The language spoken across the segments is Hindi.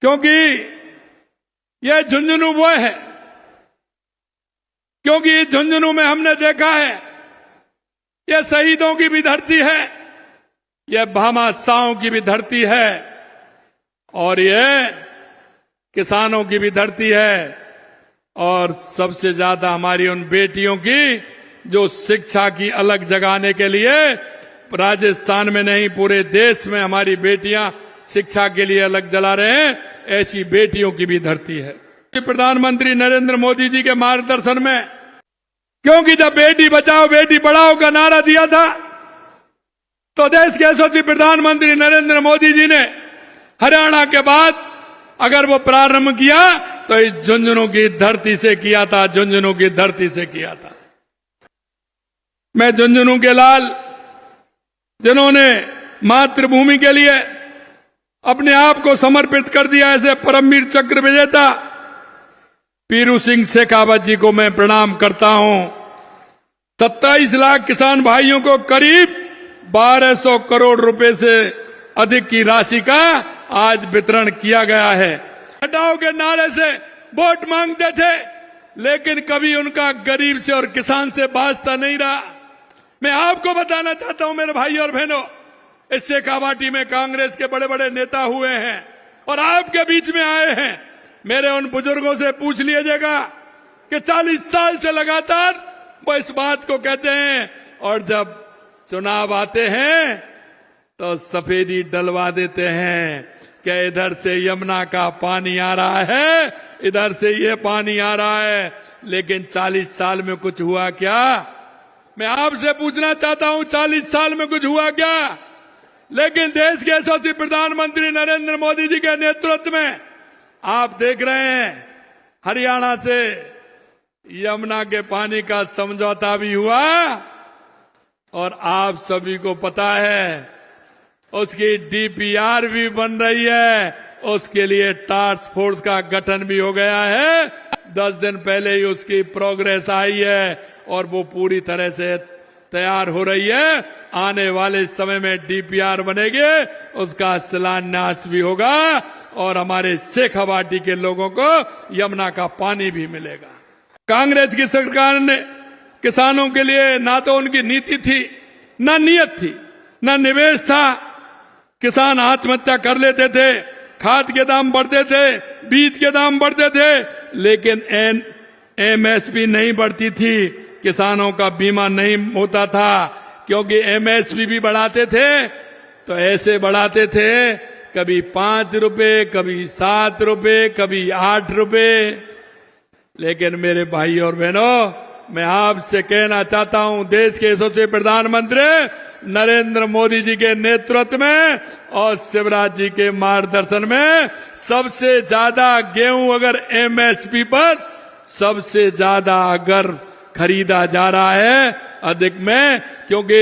क्योंकि यह झुंझुनू वो है, क्योंकि झुंझुनू में हमने देखा है यह शहीदों की भी धरती है, यह भामाशाहों की भी धरती है और यह किसानों की भी धरती है। और सबसे ज्यादा हमारी उन बेटियों की जो शिक्षा की अलग जगाने के लिए राजस्थान में नहीं पूरे देश में हमारी बेटियां शिक्षा के लिए अलग जला रहे हैं, ऐसी बेटियों की भी धरती है। प्रधानमंत्री नरेंद्र मोदी जी के मार्गदर्शन में, क्योंकि जब बेटी बचाओ बेटी पढ़ाओ का नारा दिया था तो देश के यशस्वी प्रधानमंत्री नरेंद्र मोदी जी ने हरियाणा के बाद अगर वो प्रारंभ किया तो इस झुंझुनू की धरती से किया था, झुंझुनू की धरती से किया था। मैं झुंझुनू के लाल जिन्होंने मातृभूमि के लिए अपने आप को समर्पित कर दिया, ऐसे परमवीर चक्र विजेता पीरू सिंह शेखावत जी को मैं प्रणाम करता हूं। 27 लाख किसान भाइयों को करीब 1200 करोड़ रुपए से अधिक की राशि का आज वितरण किया गया है। हटाओ के नारे से वोट मांगते थे, लेकिन कभी उनका गरीब से और किसान से वास्ता नहीं रहा। मैं आपको बताना चाहता हूं मेरे भाई और बहनों, इस शेखावाटी में कांग्रेस के बड़े बड़े नेता हुए हैं और आपके बीच में आए हैं। मेरे उन बुजुर्गों से पूछ लीजिएगा कि 40 साल से लगातार वो इस बात को कहते हैं और जब चुनाव आते हैं तो सफेदी डलवा देते हैं कि इधर से यमुना का पानी आ रहा है, इधर से ये पानी आ रहा है, लेकिन 40 साल में कुछ हुआ क्या? मैं आपसे पूछना चाहता हूं 40 साल में कुछ हुआ क्या? लेकिन देश के यशस्वी प्रधानमंत्री नरेंद्र मोदी जी के नेतृत्व में आप देख रहे हैं हरियाणा से यमुना के पानी का समझौता भी हुआ और आप सभी को पता है उसकी डीपीआर भी बन रही है, उसके लिए टास्क फोर्स का गठन भी हो गया है। 10 दिन पहले ही उसकी प्रोग्रेस आई है और वो पूरी तरह से तैयार हो रही है। आने वाले समय में डीपीआर बनेगी, उसका शिलान्यास भी होगा और हमारे शेखावाटी के लोगों को यमुना का पानी भी मिलेगा। कांग्रेस की सरकार ने किसानों के लिए ना तो उनकी नीति थी, ना नियत थी, ना निवेश था। किसान आत्महत्या कर लेते थे, खाद के दाम बढ़ते थे, बीज के दाम बढ़ते थे, लेकिन एमएसपी नहीं बढ़ती थी, किसानों का बीमा नहीं होता था। क्योंकि एमएसपी भी बढ़ाते थे तो ऐसे बढ़ाते थे कभी 5 रुपए, कभी 7 रुपए, कभी 8 रुपए। लेकिन मेरे भाई और बहनों, मैं आपसे कहना चाहता हूं देश के यशस्वी प्रधानमंत्री नरेंद्र मोदी जी के नेतृत्व में और शिवराज जी के मार्गदर्शन में सबसे ज्यादा गेहूं अगर एमएसपी पर सबसे ज्यादा अगर खरीदा जा रहा है अधिक में, क्योंकि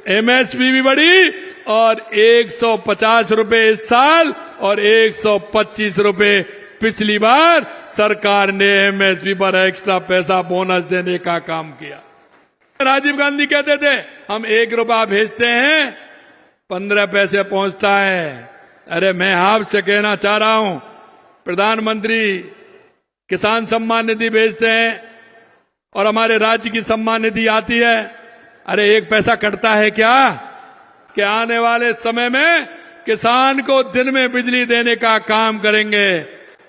एमएसपी भी बढ़ी और 150 रुपए इस साल और 125 रुपए पिछली बार सरकार ने एमएसपी पर एक्स्ट्रा पैसा बोनस देने का काम किया। राजीव गांधी कहते थे हम 1 रुपया भेजते हैं 15 पैसे पहुंचता है। अरे मैं आपसे कहना चाह रहा हूं प्रधानमंत्री किसान सम्मान निधि भेजते हैं और हमारे राज्य की सम्मान निधि आती है, अरे 1 पैसा कटता है क्या? कि आने वाले समय में किसान को दिन में बिजली देने का काम करेंगे।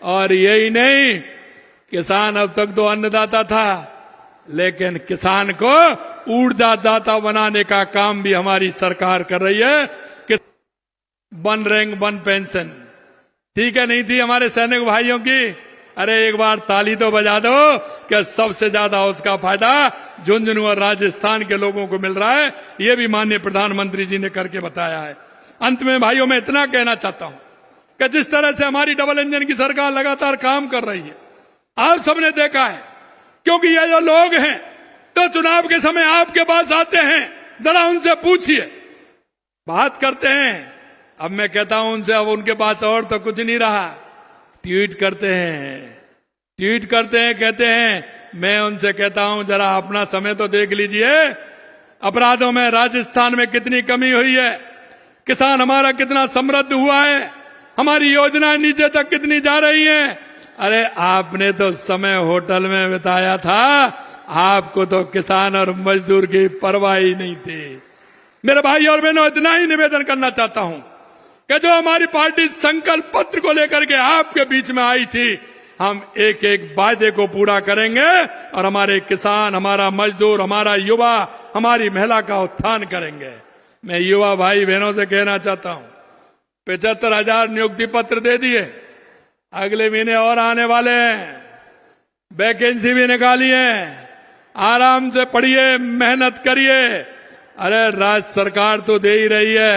और यही नहीं, किसान अब तक तो अन्नदाता था, लेकिन किसान को ऊर्जादाता बनाने का काम भी हमारी सरकार कर रही है। कि 1 रैंक 1 पेंशन ठीक है नहीं थी हमारे सैनिक भाइयों की, अरे एक बार ताली तो बजा दो कि सबसे ज्यादा उसका फायदा झुंझुनू और राजस्थान के लोगों को मिल रहा है। ये भी माननीय प्रधानमंत्री जी ने करके बताया है। अंत में भाइयों मैं इतना कहना चाहता हूं कि जिस तरह से हमारी डबल इंजन की सरकार लगातार काम कर रही है, आप सबने देखा है, क्योंकि ये जो लोग हैं तो चुनाव के समय आपके पास आते हैं, जरा उनसे पूछिए, बात करते हैं। अब मैं कहता हूं उनसे, अब उनके पास और तो कुछ नहीं रहा, ट्वीट करते हैं, कहते हैं। मैं उनसे कहता हूं जरा अपना समय तो देख लीजिए, अपराधों में राजस्थान में कितनी कमी हुई है, किसान हमारा कितना समृद्ध हुआ है, हमारी योजना नीचे तक कितनी जा रही है। अरे आपने तो समय होटल में बिताया था, आपको तो किसान और मजदूर की परवाह ही नहीं थी। मेरे भाई और बहनों, इतना ही निवेदन करना चाहता हूं कि जो हमारी पार्टी संकल्प पत्र को लेकर के आपके बीच में आई थी, हम एक एक वादे को पूरा करेंगे और हमारे किसान, हमारा मजदूर, हमारा युवा, हमारी महिला का उत्थान करेंगे। मैं युवा भाई बहनों से कहना चाहता हूं, 75,000 नियुक्ति पत्र दे दिए, अगले महीने और आने वाले हैं, वैकेंसी भी निकाली है, आराम से पढ़िए, मेहनत करिए। अरे राज्य सरकार तो दे ही रही है,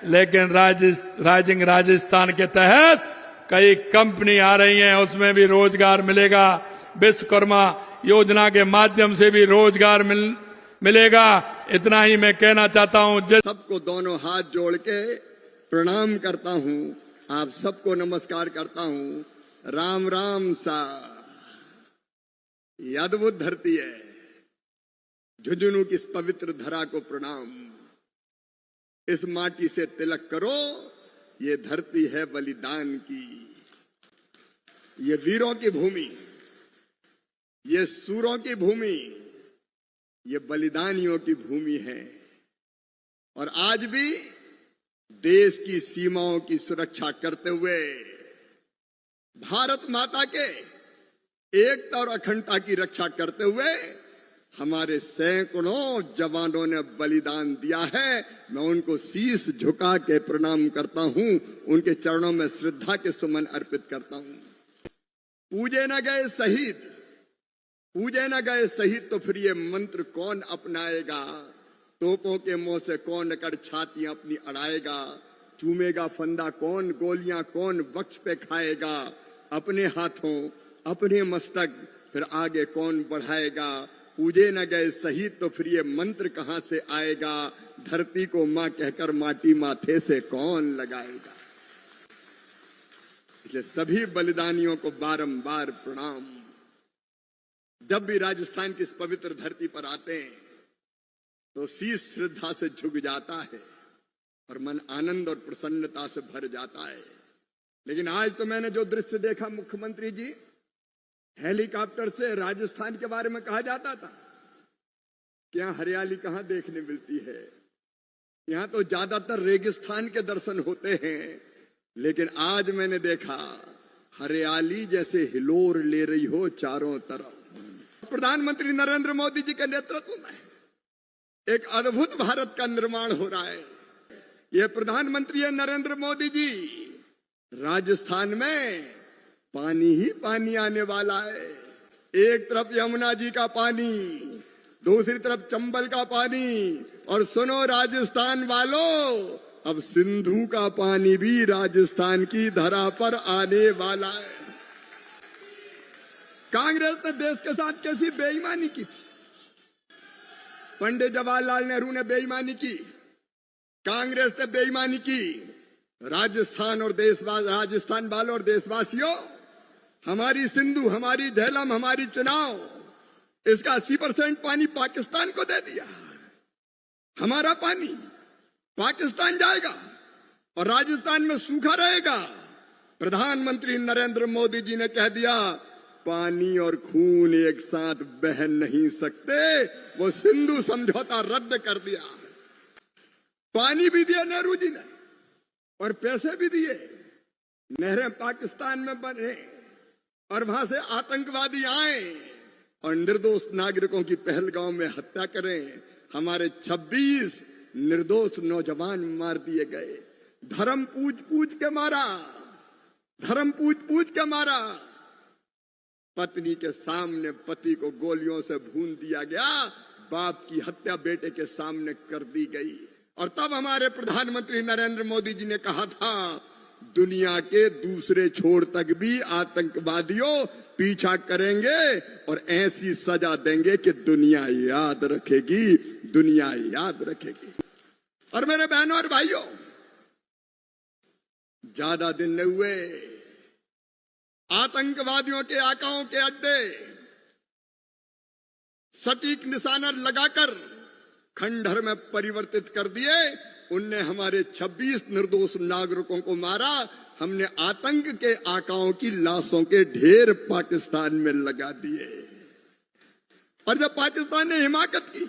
लेकिन राइजिंग राजस्थान के तहत कई कंपनी आ रही हैं, उसमें भी रोजगार मिलेगा। विश्वकर्मा योजना के माध्यम से भी रोजगार मिलेगा। इतना ही मैं कहना चाहता हूं। सबको दोनों हाथ जोड़ के प्रणाम करता हूं, आप सबको नमस्कार करता हूं। राम राम सा। ये अद्भुत धरती है, झुंझुनू की इस पवित्र धरा को प्रणाम। इस माटी से तिलक करो, ये धरती है बलिदान की। ये वीरों की भूमि, ये सूरों की भूमि, ये बलिदानियों की भूमि है। और आज भी देश की सीमाओं की सुरक्षा करते हुए, भारत माता के एकता और अखंडता की रक्षा करते हुए हमारे सैकड़ों जवानों ने बलिदान दिया है। मैं उनको शीश झुका के प्रणाम करता हूं, उनके चरणों में श्रद्धा के सुमन अर्पित करता हूं। पूजे न गए शहीद, पूजे न गए शहीद, तो फिर ये मंत्र कौन अपनाएगा। तोपों के मुंह से कौन कर छातियां अपनी अड़ाएगा। चूमेगा फंदा कौन, गोलियां कौन वक्ष पे खाएगा। अपने हाथों अपने मस्तक फिर आगे कौन बढ़ाएगा। पूजे न गए शहीद, तो फिर ये मंत्र कहां से आएगा। धरती को मां कहकर माटी माथे से कौन लगाएगा। इसलिए सभी बलिदानियों को बारंबार प्रणाम। जब भी राजस्थान की इस पवित्र धरती पर आते हैं तो शीश श्रद्धा से झुक जाता है और मन आनंद और प्रसन्नता से भर जाता है। लेकिन आज तो मैंने जो दृश्य देखा, मुख्यमंत्री जी हेलीकॉप्टर से राजस्थान के बारे में कहा जाता था, क्या हरियाली कहां देखने मिलती है। यहां तो ज्यादातर रेगिस्तान के दर्शन होते हैं, लेकिन आज मैंने देखा हरियाली जैसे हिलोर ले रही हो चारों तरफ। प्रधानमंत्री नरेंद्र मोदी जी के नेतृत्व में एक अद्भुत भारत का निर्माण हो रहा है। ये प्रधानमंत्री है नरेंद्र मोदी जी। राजस्थान में पानी ही पानी आने वाला है। एक तरफ यमुना जी का पानी, दूसरी तरफ चंबल का पानी, और सुनो राजस्थान वालों, अब सिंधु का पानी भी राजस्थान की धरा पर आने वाला है। कांग्रेस ने देश के साथ कैसी बेईमानी की थी। पंडित जवाहरलाल नेहरू ने बेईमानी की, कांग्रेस ने बेईमानी की। राजस्थान वालों और देशवासियों, हमारी सिंधु, हमारी झेलम, हमारी चुनाव, इसका 80% पानी पाकिस्तान को दे दिया। हमारा पानी पाकिस्तान जाएगा और राजस्थान में सूखा रहेगा। प्रधानमंत्री नरेंद्र मोदी जी ने कह दिया, पानी और खून एक साथ बह नहीं सकते। वो सिंधु समझौता रद्द कर दिया। पानी भी दिया नेहरू जी ने और पैसे भी दिए। नहरें पाकिस्तान में बने और वहां से आतंकवादी आए और निर्दोष नागरिकों की पहलगांव में हत्या करें। हमारे 26 निर्दोष नौजवान मार दिए गए। धर्म पूछ पूछ के मारा, धर्म पूछ पूछ के मारा। पत्नी के सामने पति को गोलियों से भून दिया गया। बाप की हत्या बेटे के सामने कर दी गई। और तब हमारे प्रधानमंत्री नरेंद्र मोदी जी ने कहा था, दुनिया के दूसरे छोर तक भी आतंकवादियों पीछा करेंगे और ऐसी सजा देंगे कि दुनिया याद रखेगी, दुनिया याद रखेगी। और मेरे बहनों और भाइयों, ज्यादा दिन नहीं हुए, आतंकवादियों के आकाओं के अड्डे सटीक निशाना लगाकर खंडहर में परिवर्तित कर दिए। उनने हमारे 26 निर्दोष नागरिकों को मारा। हमने आतंक के आकाओं की लाशों के ढेर पाकिस्तान में लगा दिए। और जब पाकिस्तान ने हिमाकत की,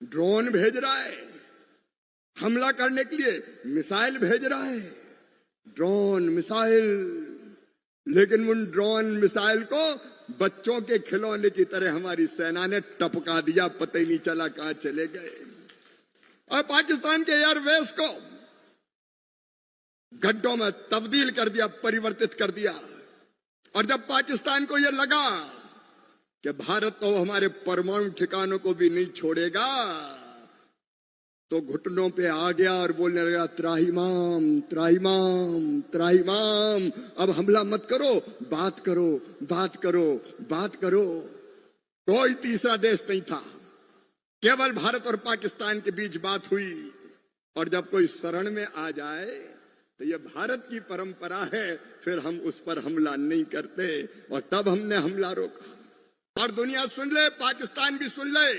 ड्रोन भेज रहा है हमला करने के लिए, मिसाइल भेज रहा है, ड्रोन मिसाइल, लेकिन उन ड्रोन मिसाइल को बच्चों के खिलौने की तरह हमारी सेना ने टपका दिया, पता ही नहीं चला कहां चले गए। और पाकिस्तान के एयरवेज को गड्ढों में तब्दील कर दिया, परिवर्तित कर दिया। और जब पाकिस्तान को यह लगा कि भारत तो हमारे परमाणु ठिकानों को भी नहीं छोड़ेगा, तो घुटनों पे आ गया और बोलने लगा त्राहिमाम त्राहिमाम त्राहिमाम, अब हमला मत करो, बात करो बात करो बात करो। कोई तीसरा देश नहीं था, केवल भारत और पाकिस्तान के बीच बात हुई। और जब कोई शरण में आ जाए तो यह भारत की परंपरा है, फिर हम उस पर हमला नहीं करते। और तब हमने हमला रोका। और दुनिया सुन ले, पाकिस्तान भी सुन ले,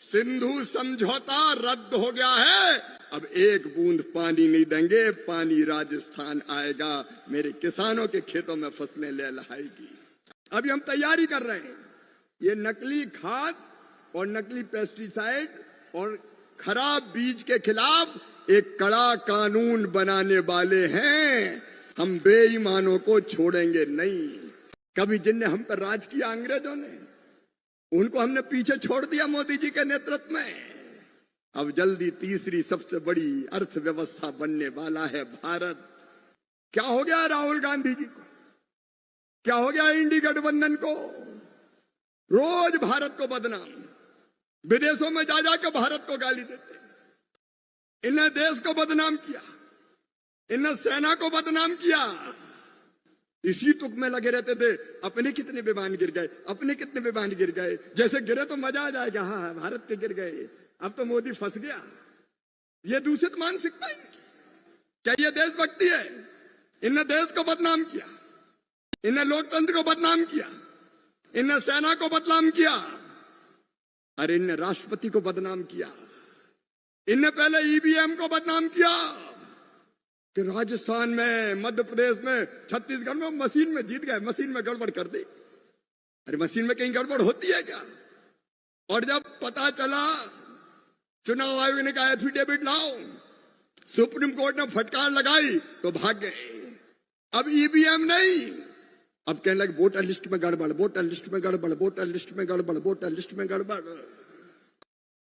सिंधु समझौता रद्द हो गया है। अब एक बूंद पानी नहीं देंगे, पानी राजस्थान आएगा, मेरे किसानों के खेतों में फसलें लहलहाएगी। अभी हम तैयारी कर रहे हैं, ये नकली खाद और नकली पेस्टिसाइड और खराब बीज के खिलाफ एक कड़ा कानून बनाने वाले हैं। हम बेईमानों को छोड़ेंगे नहीं। कभी जिनने हम पर राज किया अंग्रेजों ने, उनको हमने पीछे छोड़ दिया मोदी जी के नेतृत्व में। अब जल्दी तीसरी सबसे बड़ी अर्थव्यवस्था बनने वाला है भारत। क्या हो गया राहुल गांधी जी को, क्या हो गया इंडी गठबंधन को? रोज भारत को बदनाम, विदेशों में जा जाकर भारत को गाली देते। इन्हें देश को बदनाम किया, इन्हें सेना को बदनाम किया। इसी तुक में लगे रहते थे, अपने कितने विमान गिर गए, अपने कितने विमान गिर गए। जैसे गिरे तो मजा आ जाएगा, हाँ भारत के गिर गए, अब तो मोदी फंस गया। ये दूषित मानसिकता इनकी। क्या ये देशभक्ति है? इन्हें देश को बदनाम किया, इन्हें लोकतंत्र को बदनाम किया, इन्हें सेना को बदनाम किया, अरे इन्हें राष्ट्रपति को बदनाम किया, इन्हें पहले ईवीएम को बदनाम किया कि राजस्थान में, मध्य प्रदेश में, छत्तीसगढ़ में मशीन में जीत गए, मशीन में गड़बड़ कर दी। अरे मशीन में कहीं गड़बड़ होती है क्या? और जब पता चला, चुनाव आयोग ने कहा एफिडेविट लाओ, सुप्रीम कोर्ट ने फटकार लगाई तो भाग गए। अब ईवीएम नहीं, अब कहने लगे वोटर लिस्ट में गड़बड़, वोटर लिस्ट में गड़बड़, वोटर लिस्ट में गड़बड़, वोटर लिस्ट में गड़बड़।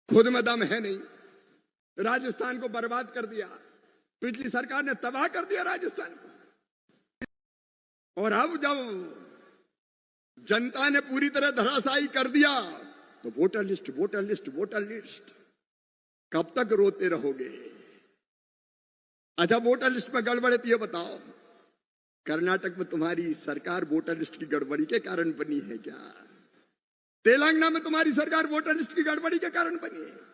खुद में दम है नहीं, राजस्थान को बर्बाद कर दिया। पिछली सरकार ने तबाह कर दिया राजस्थान को। और अब जब जनता ने पूरी तरह धराशायी कर दिया तो voter list, voter list, voter list. कब तक रोते रहोगे? अच्छा, वोटर लिस्ट में गड़बड़ है तो ये बताओ, कर्नाटक में तुम्हारी सरकार वोटर लिस्ट की गड़बड़ी के कारण बनी है क्या? तेलंगाना में तुम्हारी सरकार वोटर लिस्ट की गड़बड़ी के कारण बनी है?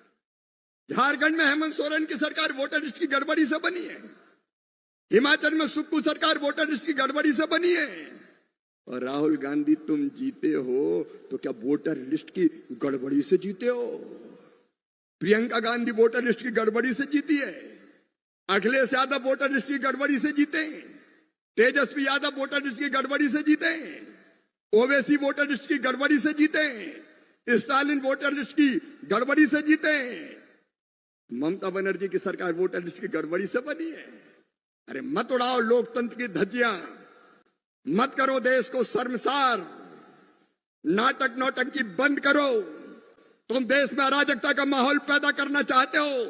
झारखंड में हेमंत सोरेन की सरकार वोटर लिस्ट की गड़बड़ी से बनी है? हिमाचल में सुक्खू सरकार वोटर लिस्ट की गड़बड़ी से बनी है? और राहुल गांधी तुम जीते हो तो क्या वोटर लिस्ट की गड़बड़ी से जीते हो? प्रियंका गांधी वोटर लिस्ट की गड़बड़ी से जीती है, अखिलेश यादव वोटर लिस्ट की गड़बड़ी से जीते, तेजस्वी यादव वोटर लिस्ट की गड़बड़ी से जीते, ओवैसी वोटर लिस्ट की गड़बड़ी से जीते, स्टालिन वोटर लिस्ट की गड़बड़ी से जीते, ममता बनर्जी की सरकार वोटर लिस्ट की गड़बड़ी से बनी है। अरे मत उड़ाओ लोकतंत्र की धज्जियां, मत करो देश को शर्मसार, नाटक नौटंकी बंद करो। तुम देश में अराजकता का माहौल पैदा करना चाहते हो,